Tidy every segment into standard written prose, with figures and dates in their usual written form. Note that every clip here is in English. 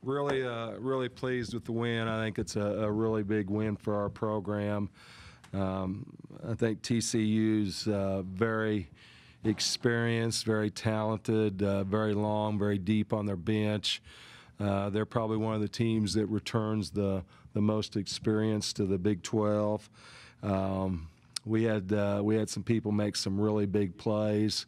Really pleased with the win. I think it's a really big win for our program. I think TCU's very experienced, very talented, very long, very deep on their bench. They're probably one of the teams that returns the most experience to the Big 12. We had some people make some really big plays.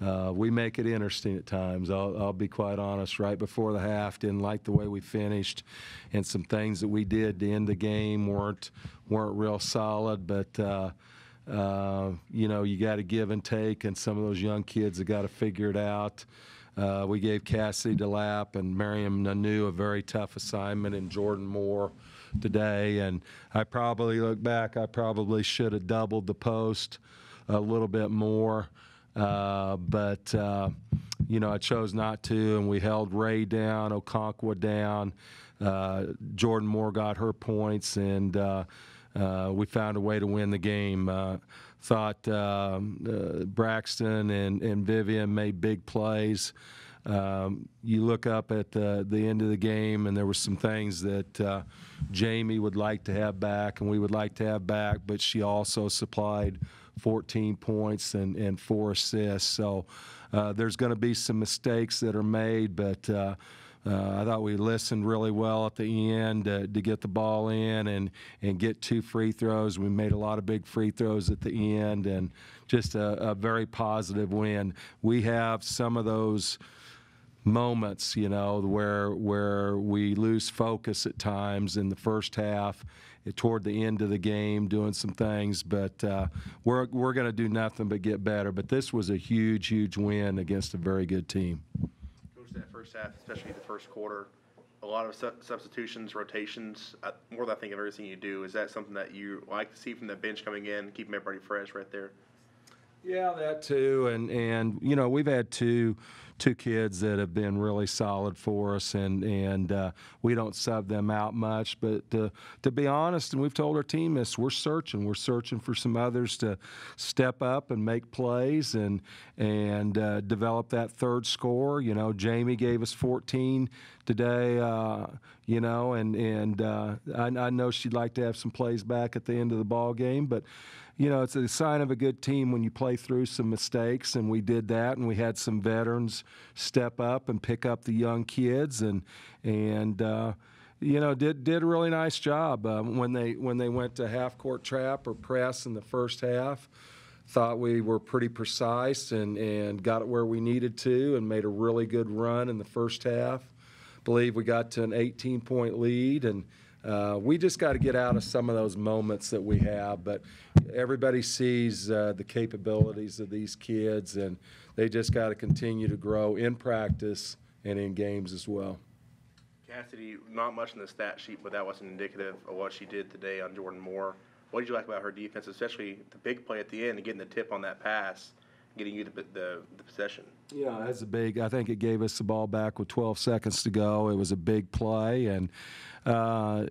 We make it interesting at times. I'll be quite honest. Right before the half, didn't like the way we finished, and some things that we did to end the game weren't real solid. But you know, you got to give and take, and some of those young kids have got to figure it out. We gave Cassidy DeLapp and Miriam Nanu a very tough assignment, and Jordan Moore today. And I probably look back, I probably should have doubled the post a little bit more. But you know, I chose not to, and we held Ray down, Okonkwo down. Jordan Moore got her points, and we found a way to win the game. Thought Braxton and Vivian made big plays. You look up at the end of the game, and there were some things that Jamie would like to have back, and we would like to have back, but she also supplied 14 points and 4 assists. So there's going to be some mistakes that are made, but I thought we listened really well at the end to get the ball in and get 2 free throws. We made a lot of big free throws at the end, and just a very positive win. We have some of those moments, you know, where we lose focus at times in the first half, toward the end of the game, doing some things, but we're going to do nothing but get better. But this was a huge win against a very good team. Coach, that first half, especially the first quarter, a lot of substitutions, rotations, more than I think of everything you do. Is that something that you like to see from the bench coming in, keeping everybody fresh right there? Yeah, that too, and you know, we've had two kids that have been really solid for us, and we don't sub them out much. But to be honest, and we've told our team this, we're searching for some others to step up and make plays and develop that third score. You know, Jamie gave us 14 today. You know, and I know she'd like to have some plays back at the end of the ball game, but you know, it's a sign of a good team when you play through some mistakes, and we did that, and we had some veterans step up and pick up the young kids, and you know, did a really nice job when they went to half-court trap or press in the first half. Thought we were pretty precise and got it where we needed to, and made a really good run in the first half. Believe we got to an 18-point lead, and we just got to get out of some of those moments that we have. But everybody sees the capabilities of these kids, and they just got to continue to grow in practice and in games as well. Cassidy, not much in the stat sheet, but that wasn't indicative of what she did today on Jordan Moore. What did you like about her defense, especially the big play at the end and getting the tip on that pass, getting you the possession? Yeah, that's a big. I think it gave us the ball back with 12 seconds to go. It was a big play, and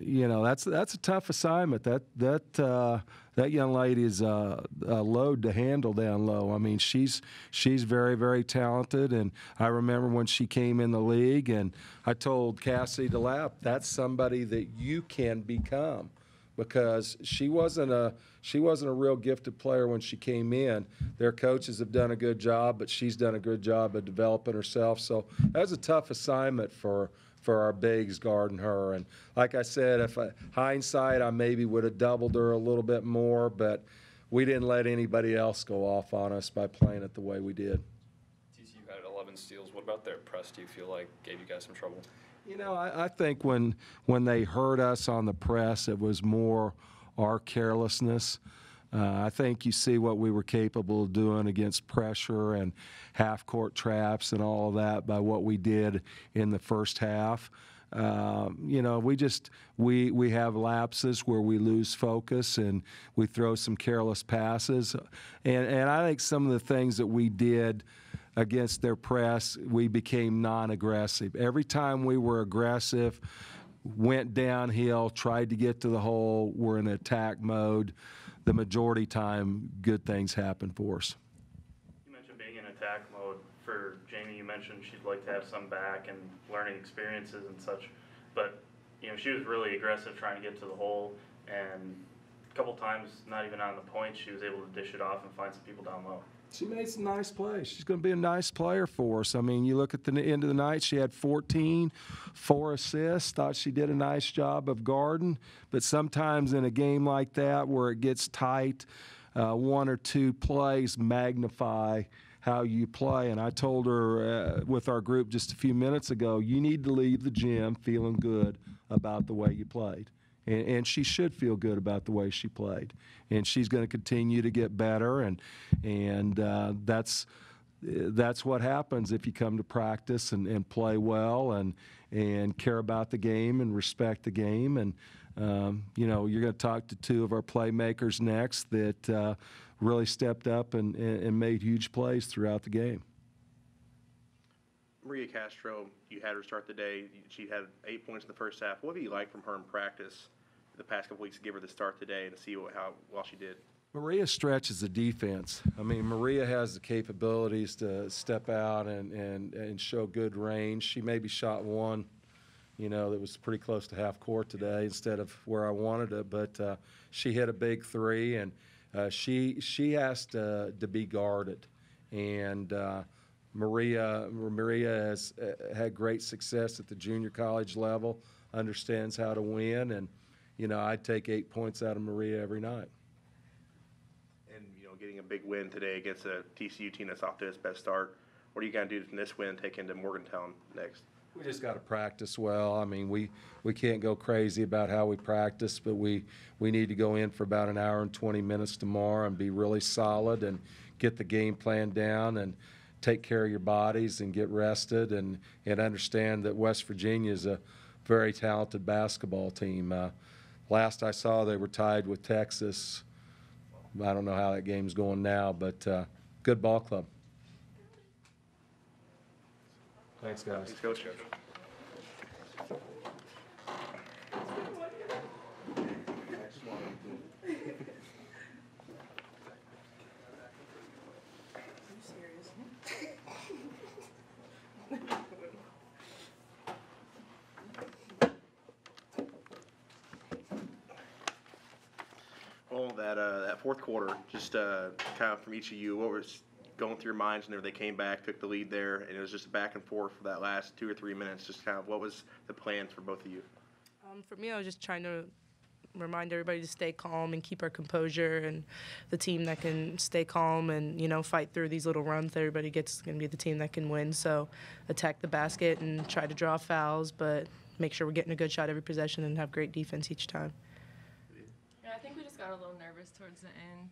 you know, that's a tough assignment. That young lady is a load to handle down low. I mean, she's very talented, and I remember when she came in the league, and I told Cassidy DeLapp, that's somebody that you can become, because she wasn't a real gifted player when she came in. Their coaches have done a good job, but she's done a good job of developing herself. So that was a tough assignment for our bigs guarding her. And like I said, if hindsight, I maybe would have doubled her a little bit more, but we didn't let anybody else go off on us by playing it the way we did. TCU had 11 steals. What about their press, do you feel like gave you guys some trouble? You know, I think when they hurt us on the press, it was more our carelessness. I think you see what we were capable of doing against pressure and half-court traps and all of that by what we did in the first half. You know, we have lapses where we lose focus and we throw some careless passes. And I think some of the things that we did against their press, we became non-aggressive. Every time we were aggressive, went downhill, tried to get to the hole, we're in attack mode. The majority time, good things happen for us. You mentioned being in attack mode. For Jamie, you mentioned she'd like to have some back and learning experiences and such, but she was really aggressive trying to get to the hole, and a couple times, not even on the point, she was able to dish it off and find some people down low. She made some nice plays. She's going to be a nice player for us. I mean, you look at the end of the night, she had 14, 4 assists. Thought she did a nice job of guarding. But sometimes in a game like that where it gets tight, 1 or 2 plays magnify how you play. And I told her with our group just a few minutes ago, you need to leave the gym feeling good about the way you played. And she should feel good about the way she played. And she's going to continue to get better, and that's what happens if you come to practice and play well and care about the game and respect the game. And you're going to talk to 2 of our playmakers next that really stepped up and made huge plays throughout the game. Maria Castro, you had her start the day. She had 8 points in the first half. What have you liked from her in practice the past couple weeks to give her the start today and to see how well she did? Maria stretches the defense. I mean, Maria has the capabilities to step out and show good range. She maybe shot one, that was pretty close to half court today instead of where I wanted it, but she hit a big 3, and she has to be guarded. And Maria has had great success at the junior college level, understands how to win, and I'd take 8 points out of Maria every night. And getting a big win today against a TCU team that's off to its best start. What are you going to do from this win and take into Morgantown next? We just got to practice well. I mean, we can't go crazy about how we practice, but we need to go in for about an hour and 20 minutes tomorrow and be really solid and get the game plan down and take care of your bodies and get rested and understand that West Virginia is a very talented basketball team. Last I saw, they were tied with Texas. I don't know how that game's going now, but good ball club. Thanks, guys. Thanks, Coach. Well, that fourth quarter, just kind of from each of you, what was going through your minds whenever they came back, took the lead there, and it was just back and forth for that last 2 or 3 minutes? Just kind of what was the plans for both of you? For me, I was just trying to remind everybody to stay calm and keep our composure, and the team that can stay calm and fight through these little runs everybody gets is going to be the team that can win. So attack the basket and try to draw fouls, but make sure we're getting a good shot every possession and have great defense each time. Yeah, I think we just got a little nervous towards the end.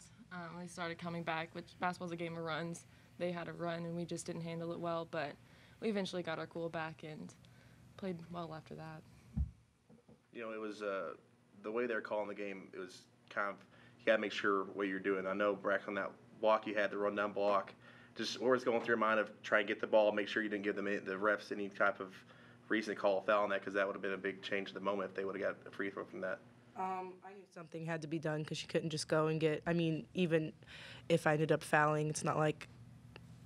We started coming back, which basketball's a game of runs. They had a run, and we just didn't handle it well, but we eventually got our cool back and played well after that. It was the way they're calling the game. It was kind of, you got to make sure what you're doing. I know, Brax, on that block you had, the rundown block, just what was going through your mind of trying to get the ball, make sure you didn't give the refs any type of reason to call a foul on that, because that would have been a big change to the moment if they would have got a free throw from that. I knew something had to be done because she couldn't just go and get. I mean, even if I ended up fouling, it's not like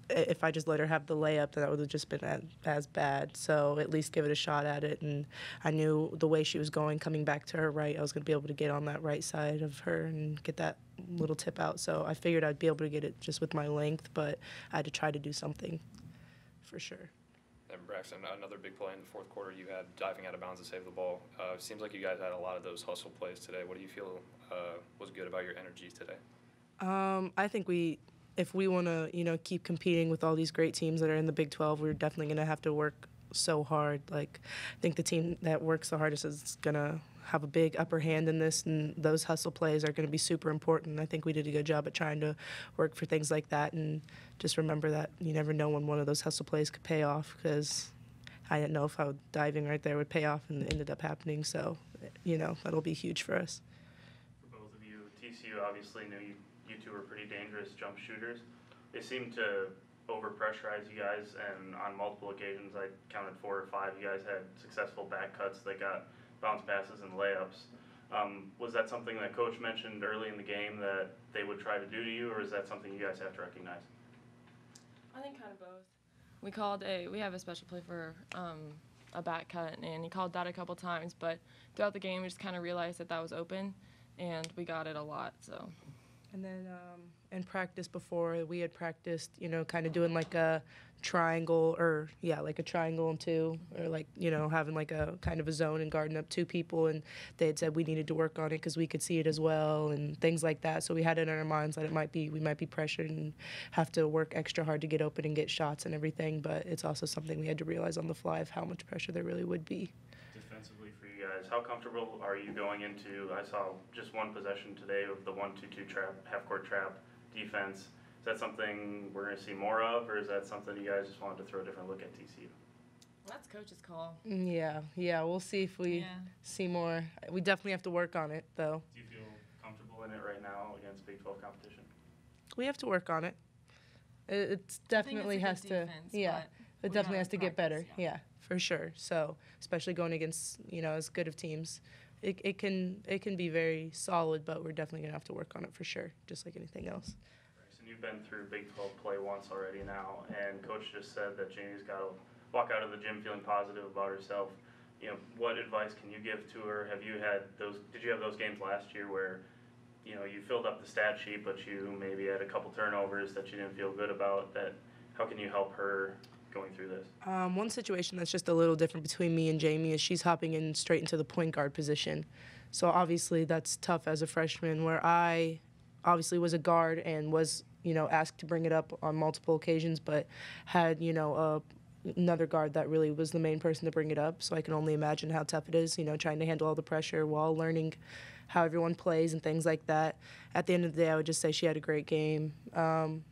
if I just let her have the layup, that would have just been as bad. So at least give it a shot at it. And I knew the way she was going, coming back to her right, I was going to be able to get on that right side of her and get that little tip out. So I figured I'd be able to get it just with my length, but I had to try to do something for sure. And Braxton, another big play in the fourth quarter, you had diving out of bounds to save the ball. It seems like you guys had a lot of those hustle plays today. What do you feel was good about your energies today? I think if we want to, keep competing with all these great teams that are in the Big 12, we're definitely going to have to work so hard. Like, I think the team that works the hardest is going to have a big upper hand in this, and those hustle plays are going to be super important. I think we did a good job at trying to work for things like that, and just remember that you never know when one of those hustle plays could pay off, because I didn't know if diving right there would pay off, and it ended up happening. So, that'll be huge for us. For both of you, TCU obviously knew you two were pretty dangerous jump shooters. They seemed to over-pressurize you guys, and on multiple occasions, I counted 4 or 5, you guys had successful back cuts that got bounce passes and layups. Was that something that Coach mentioned early in the game that they would try to do to you, or is that something you guys have to recognize? I think kind of both. We have a special play for a back cut, and he called that a couple times, but throughout the game we just kind of realized that was open, and we got it a lot, so. And then in practice before, we had practiced, kind of doing like a triangle like a triangle and two, or like, having like a kind of a zone and guarding up two people. And they had said we needed to work on it because we could see it as well and things like that. So we had it in our minds that we might be pressured and have to work extra hard to get open and get shots and everything. But it's also something we had to realize on the fly of how much pressure there really would be. Defensively for you guys, how comfortable are you going into, I saw just one possession today of the 1-2-2 trap, half-court trap defense. Is that something we're going to see more of, or is that something you guys just wanted to throw a different look at TCU? Well, that's coach's call. Yeah, we'll see if we see more. We definitely have to work on it, though. Do you feel comfortable in it right now against Big 12 competition? We have to work on it. It definitely has to, it definitely has to get better. Yeah, for sure. So, especially going against, as good of teams, it can be very solid, but we're definitely going to have to work on it for sure, just like anything else. And you've been through Big 12 play once already now, and Coach just said that Jamie's got to walk out of the gym feeling positive about herself. What advice can you give to her? Did you have those games last year where, you filled up the stat sheet, but you maybe had a couple turnovers that you didn't feel good about? How can you help her going through this? One situation that's just a little different between me and Jamie is she's hopping in straight into the point guard position. So obviously that's tough as a freshman, where I obviously was a guard and was, asked to bring it up on multiple occasions, but had, another guard that really was the main person to bring it up. So I can only imagine how tough it is, trying to handle all the pressure while learning how everyone plays and things like that. At the end of the day, I would just say she had a great game.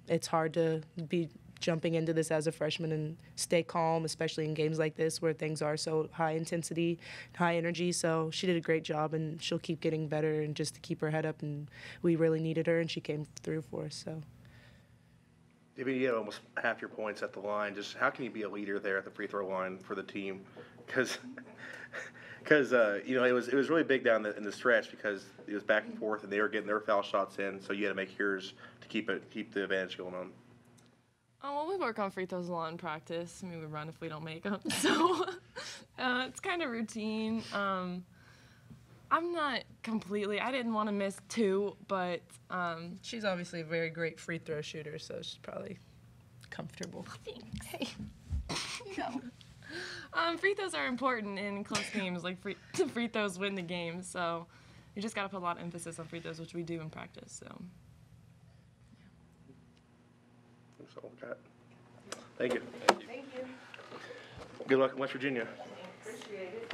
It's hard to be jumping into this as a freshman and stay calm, especially in games like this where things are so high intensity, high energy. So she did a great job, and she'll keep getting better, and just to keep her head up. And we really needed her, and she came through for us. So. You had almost half your points at the line. Just how can you be a leader there at the free throw line for the team? Because it was really big down in the stretch, because it was back and forth, and they were getting their foul shots in. So you had to make yours to keep the advantage going on. Oh, well, we work on free throws a lot in practice. I mean, we run if we don't make them. So it's kind of routine. I'm not completely – I didn't want to miss two, but she's obviously a very great free throw shooter, so she's probably comfortable. Thanks. Hey. Free throws are important in close games. Like, free throws win the game. So you just got to put a lot of emphasis on free throws, which we do in practice. So. That's all I got. Thank you. Thank you. Good luck in West Virginia. Appreciate it.